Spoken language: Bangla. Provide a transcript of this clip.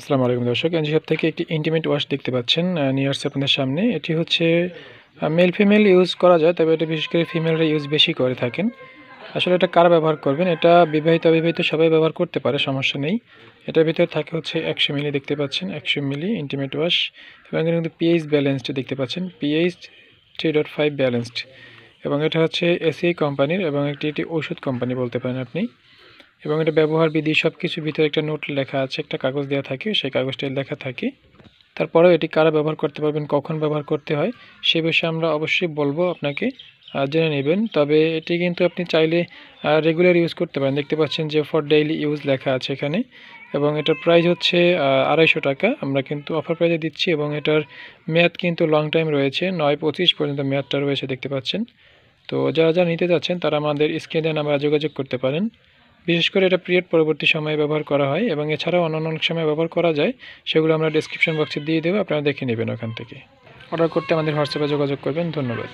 আসসালামু আলাইকুম দর্শক, এনজি শপ থেকে একটি ইন্টিমেট ওয়াশ দেখতে পাচ্ছেন নিয়ে আসছে আপনাদের সামনে। এটি হচ্ছে মেল ফিমেল ইউজ করা যায়, তবে এটা বিশেষ করে ফিমেলরা ইউজ বেশি করে থাকেন। আসলে এটা কারা ব্যবহার করবেন, এটা বিবাহিত অবিবাহিত সবাই ব্যবহার করতে পারে, সমস্যা নেই। এটার ভিতরে থাকে হচ্ছে 100 মিলি, দেখতে পাচ্ছেন 100 মিলি ইন্টিমেট ওয়াশ। এবং এখানে কিন্তু পিএইচ ব্যালেন্সড দেখতে পাচ্ছেন, পিএইচ 3.5 ব্যালেন্সড। এবং এটা হচ্ছে এসিআই কোম্পানির এবং এটি ওষুধ কোম্পানি বলতে পারেন আপনি। এবং এটা ব্যবহার বিধি সব কিছুর ভিতরে একটা নোট লেখা আছে, একটা কাগজ দেওয়া থাকে, সেই কাগজটায় লেখা থাকে। তারপরেও এটি কারা ব্যবহার করতে পারবেন, কখন ব্যবহার করতে হয়, সে বিষয়ে আমরা অবশ্যই বলবো আপনাকে, জেনে নেবেন। তবে এটি কিন্তু আপনি চাইলে রেগুলার ইউজ করতে পারেন। দেখতে পাচ্ছেন যে ফর ডেইলি ইউজ লেখা আছে এখানে। এবং এটার প্রাইস হচ্ছে 250 টাকা, আমরা কিন্তু অফার প্রাইসে দিচ্ছি। এবং এটার মেয়াদ কিন্তু লং টাইম রয়েছে, 9/25 পর্যন্ত মেয়াদটা রয়েছে, দেখতে পাচ্ছেন। তো যারা নিতে যাচ্ছেন তারা আমাদের স্ক্রিনে নাম্বারে যোগাযোগ করতে পারেন। বিশেষ করে এটা পিরিয়ড পরবর্তী সময়ে ব্যবহার করা হয়, এবং এছাড়াও অন্যান্য অনেক সময় ব্যবহার করা যায়, সেগুলো আমরা ডেসক্রিপশন বক্সে দিয়ে দেবো, আপনারা দেখে নেবেন ওখান থেকে। অর্ডার করতে আমাদের হোয়াটসঅ্যাপে যোগাযোগ করবেন। ধন্যবাদ।